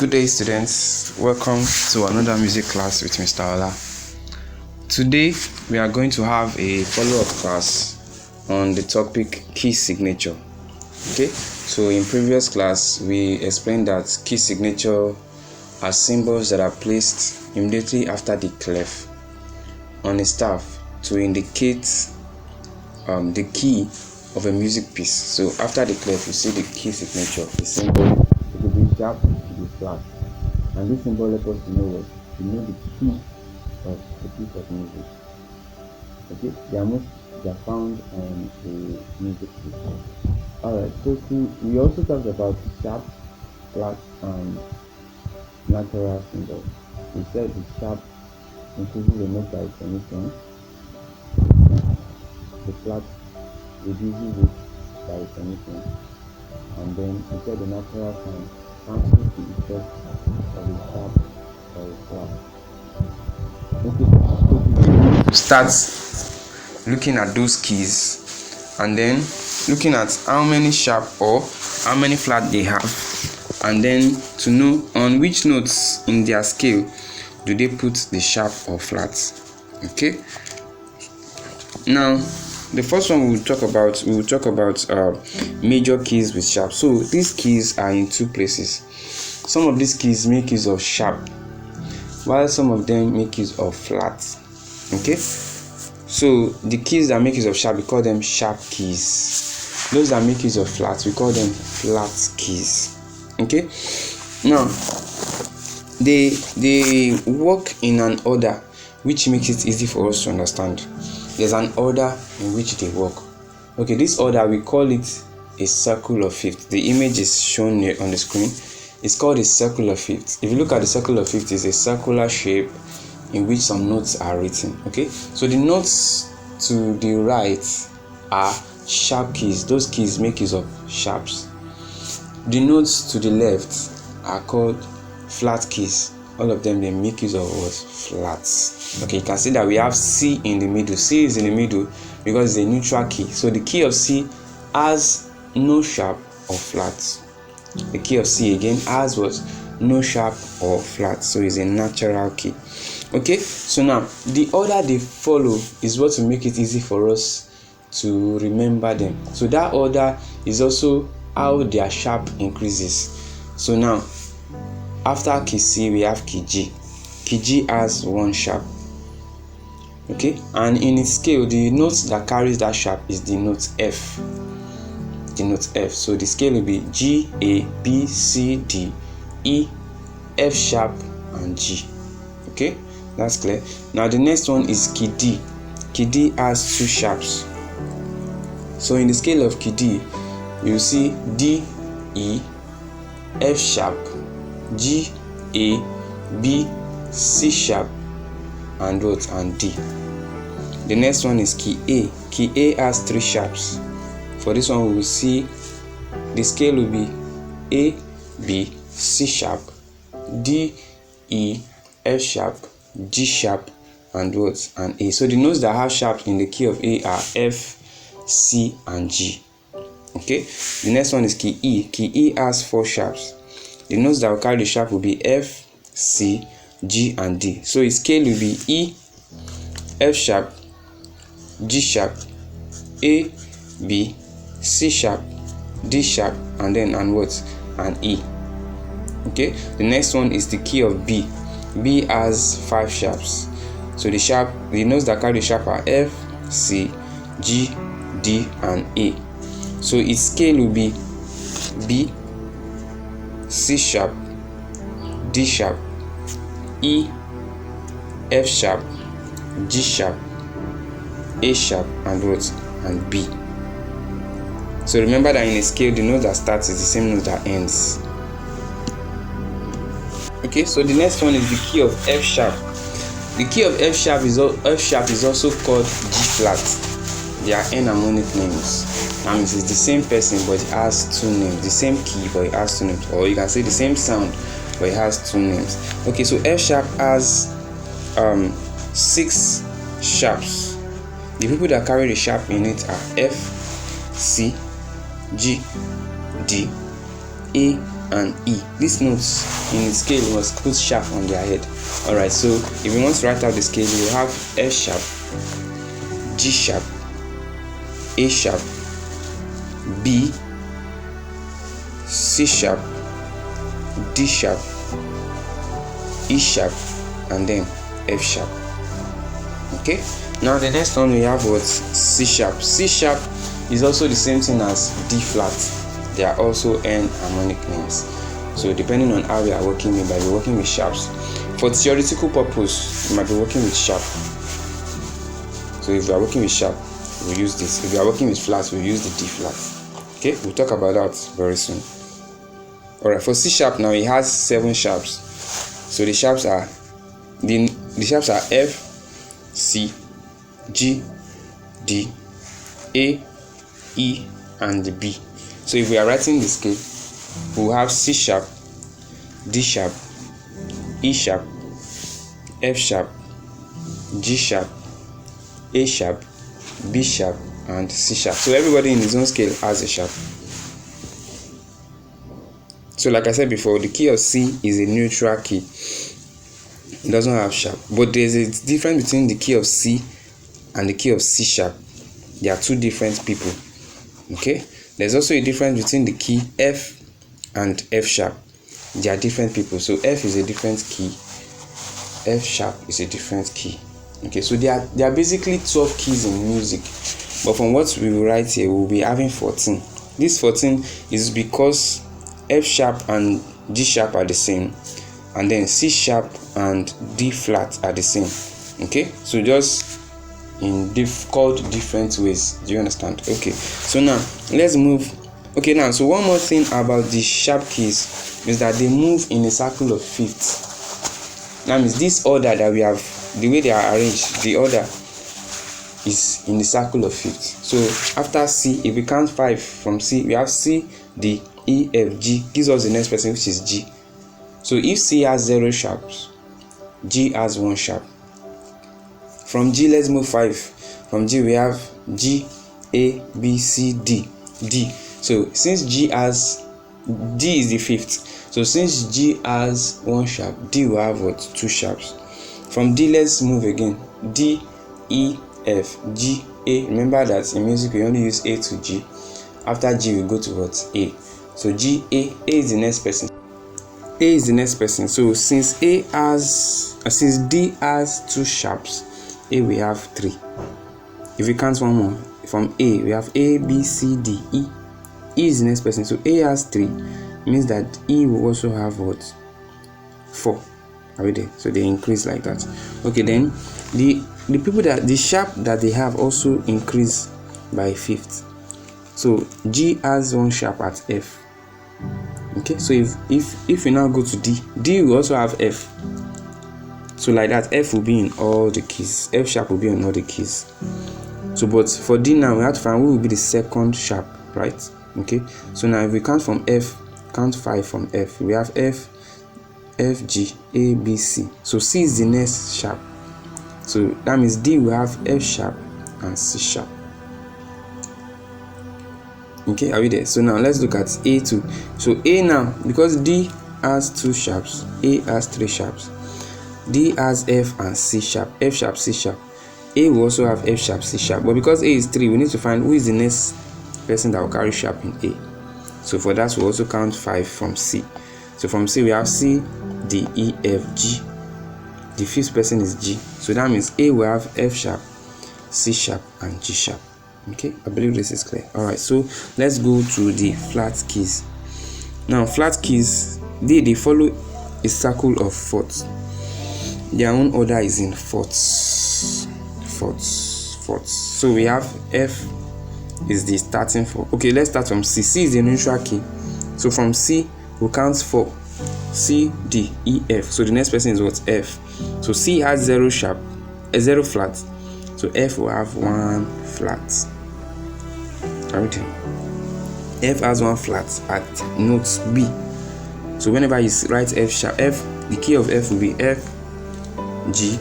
Good day, students. Welcome to another music class with Mr. Ola. Today we are going to have a follow-up class on the topic key signature. Okay, so in previous class we explained that key signature are symbols that are placed immediately after the clef on a staff to indicate the key of a music piece. So after the clef, you see the key signature, the symbol. It will be sharp, it will be flat, and this symbol lets us know what to know the key of the piece of music. Okay, they are found on the music piece. Alright, so we also talked about sharp, flat, and natural symbols. We said the sharp increases the note by its emission. The flat reduces it by its emission, and then we said the natural sound cancels the effect of the sharp or the flat. Okay, so start looking at those keys and then looking at how many sharp or how many flat they have, and then to know on which notes in their scale do they put the sharp or flat. Okay, now the first one we will talk about major keys with sharp. So these keys are in two places. Some of these keys make use of sharp, while some of them make use of flat. Okay, so the keys that make use of sharp, we call them sharp keys. Those that make use of flat, we call them flat keys. Okay, now they work in an order which makes it easy for us to understand. There's an order in which they work. Okay, this order, we call it a circle of fifth. The image is shown here on the screen. It's called a circle of fifth. If you look at the circle of fifth, it's a circular shape in which some notes are written. Okay, so the notes to the right are sharp keys. Those keys make use of sharps. The notes to the left are called flat keys. All of them, they make use of what? Flats. Okay, you can see that we have C in the middle. C is in the middle because it's a neutral key. So the key of C has no sharp or flat. The key of C again has what? No sharp or flat. So it's a natural key. Okay, so now the order they follow is what will make it easy for us to remember them. So that order is also how their sharp increases. So now after key C, we have key G. Key G has one sharp. Okay, and in its scale, the note that carries that sharp is the note F. The note F. So the scale will be G, A, B, C, D, E, F sharp, and G. Okay, that's clear. Now the next one is key D. Key D has two sharps. So in the scale of key D, you see D, E, F sharp, G, A, B, C sharp, and what? And D. The next one is key A. Key A has three sharps. For this one, we will see the scale will be A, B, C sharp, D, E, F sharp, G sharp, and what? And A. So the notes that have sharp in the key of A are F, C, and G. Okay. The next one is key E. Key E has four sharps. The notes that will carry the sharp will be F, C, G, and D. So its scale will be E, F sharp, G sharp, A, B, C sharp, D sharp, and then and what? And E. Okay. The next one is the key of B. B has five sharps. So the notes that carry the sharp are F, C, G, D, and A. So its scale will be B, C sharp, D sharp, E, F sharp, G sharp, A sharp, and what? And B. So remember that in a scale, the note that starts is the same note that ends. Okay, so the next one is the key of F sharp. The key of F sharp is also called G flat. They are enharmonic names. That means it's the same person, but it has two names. The same key, but it has two names. Or you can say the same sound, but it has two names. Okay, so F sharp has 6 sharps. The people that carry the sharp in it are F, C, G, D, A, and E. These notes in the scale must put sharp on their head. Alright, so if you want to write out the scale, you have F sharp, G sharp, A sharp, B, C sharp, D sharp, E sharp, and then F sharp. Okay, now the next one we have what? C sharp. C sharp is also the same thing as D flat. They are also n harmonic names. So depending on how we are working, we might be working with sharps. For theoretical purpose, you might be working with sharp. So if you are working with sharp, we use this. If you are working with flats, we use the D flat. Okay, we'll talk about that very soon. Alright, for C sharp now, it has 7 sharps. So the sharps are F, C, G, D, A, E, and B. So if we are writing the scale, we'll have C sharp, D sharp, E sharp, F sharp, G sharp, A sharp, B sharp, and C sharp. So everybody in his own scale has a sharp. So like I said before, the key of C is a neutral key. It doesn't have sharp. But there's a difference between the key of C and the key of C sharp. They are two different people. Okay? There's also a difference between the key F and F sharp. They are different people. So F is a different key. F sharp is a different key. Okay, so there are basically 12 keys in music. But from what we will write here, we'll be having 14. This 14 is because F sharp and G sharp are the same, and then C sharp and D flat are the same. Okay, so just in called different ways. Do you understand? Okay, so now let's move. Okay, now so one more thing about the sharp keys is that they move in a circle of fifths. That means this order that we have, the way they are arranged, the order is in the circle of fifths. So after C, if we count 5 from C, we have C, D, E, F, G, gives us the next person, which is G. So if C has 0 sharps, G has 1 sharp. From G, let's move 5. From G, we have G, A, B, C, D, D. So since D is the fifth. So since G has 1 sharp, D will have what? 2 sharps. From D, let's move again. D, E, F, G, A. Remember that in music we only use A to G. After G, we go to what? A. So G, A is the next person. A is the next person. So since D has 2 sharps, A we have 3. If we count one more, from A we have A, B, C, D, E. E is the next person. So A has 3, means that E will also have what? 4. Are we there? So they increase like that. Okay, then the people that the sharp that they have also increase by fifth. So G has 1 sharp at F. Okay, so if we now go to D will also have F. So like that, F will be in all the keys. F sharp will be on all the keys. So but for D now, we have to find what will be the second sharp, right? Okay, so now if we count from F, count 5 from F, we have F, G, A, B, C. So C is the next sharp. So that means D will have F sharp and C sharp. Okay, are we there? So now let's look at A2. So A now, because D has 2 sharps, A has 3 sharps. D has F and C sharp, F sharp, C sharp. A will also have F sharp, C sharp. But because A is 3, we need to find who is the next person that will carry sharp in A. So for that, we'll also count 5 from C. So from C, we have C, D, E, F, G. The 5th person is G. So that means A will have F sharp, C sharp, and G sharp. Okay, I believe this is clear. Alright, so let's go to the flat keys. Now, flat keys, they follow a circle of fourths. Their own order is in fourths. So we have F is the starting 4. Okay, let's start from C. C is the neutral key. So from C, we'll count 4. C, D, E, F. So the next person is what? F. So C has 0 sharp, 0 flat. So F will have 1 flat. Everything. F has 1 flat at note B. So whenever you write F sharp, F, the key of F will be F, G,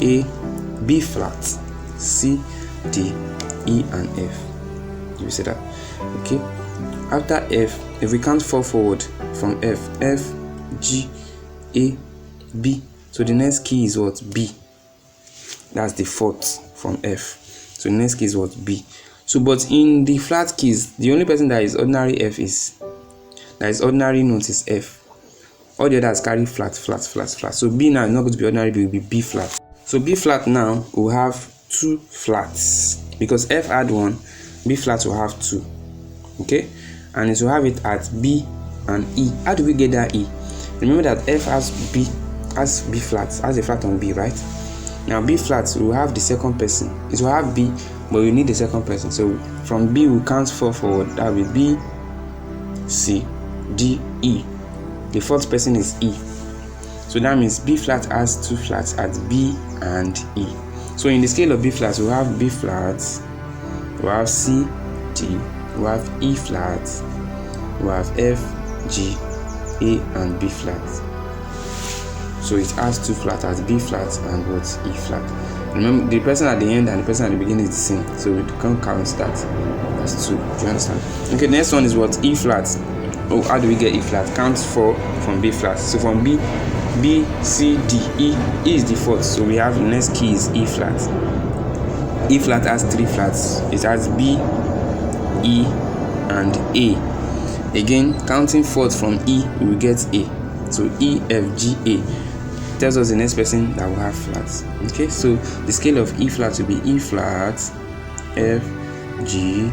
A, B flat, C, D, E, and F. Did you see that? Okay. After F, if we count 4 forward, from F. F, G, A, B. So the next key is what? B. That's the fourth from F. So the next key is what? B. So but in the flat keys, the only person that is ordinary ordinary note is F. All the others carry flat. So B now is not going to be ordinary, B will be B flat. So B flat now will have 2 flats because F had 1, B flat will have 2. Okay, and it will have it at B and E. How do we get that E? Remember that F has B flat, has a flat on B, right? Now B flat will have the second person. It will have B, but we need the second person. So from B we count 4 forward. That will be B, C, D, E. The fourth person is E. So that means B flat has 2 flats at B and E. So in the scale of B flats, we have B flat, we have C, D, we have E flat, we have F, G, A, and B flat. So it has 2 flats at B flat and what? E flat. Remember, the person at the end and the person at the beginning is the same. So we can't count that. That's 2. Do you understand? Okay, the next one is what? E flat. Oh, how do we get E flat? Count 4 from B flat. So from B, C, D, E. E is the fourth. So we have the next key is E flat. E flat has 3 flats. It has B, E, and A. Again, counting fourth from E, we will get A. So E, F, G, A tells us the next person that will have flats. Okay, so the scale of E flat will be E flat, F, G,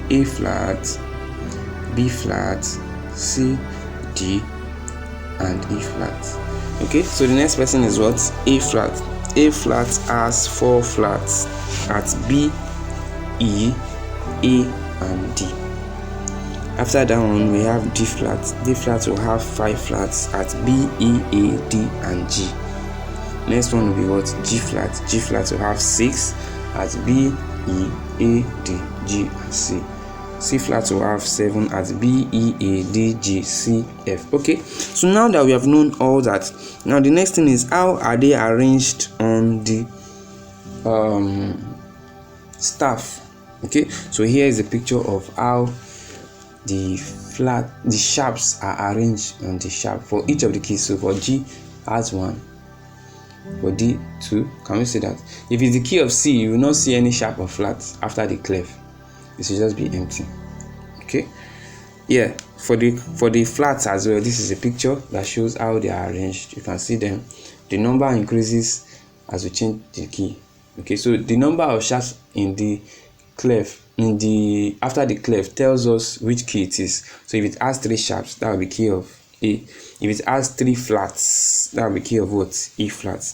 A flat, B flat, C, D, and E flat. Okay, so the next person is what? A flat. A flat has 4 flats at B, E, A, and D. After that one, we have D flat. D flat will have 5 flats at B, E, A, D, and G. Next one will be what? G flat. G flat will have 6 at B, E, A, D, G, and C. C flat will have 7 at B, E, A, D, G, C, F. Okay, so now that we have known all that, now the next thing is how are they arranged on the staff. Okay, so here is a picture of how the sharps are arranged on the sharp for each of the keys. So for G has 1, for D 2. Can we see that? If it's the key of C, you will not see any sharp or flat after the clef. It should just be empty. Okay, yeah, for the flats as well, this is a picture that shows how they are arranged. You can see them. The number increases as we change the key. Okay, so the number of sharps in the clef after the clef tells us which key it is. So if it has 3 sharps, that will be key of A. If it has 3 flats, that will be key of what? E flat.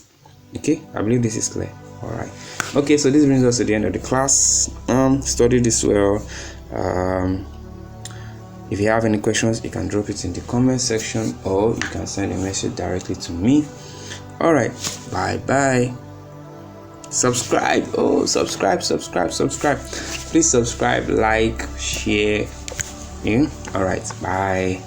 Okay, I believe this is clear. All right. Okay, so this brings us to the end of the class. Study this well. If you have any questions, you can drop it in the comment section, or you can send a message directly to me. All right, bye. Subscribe. Oh, subscribe. Please subscribe, like, share. Yeah. All right, bye.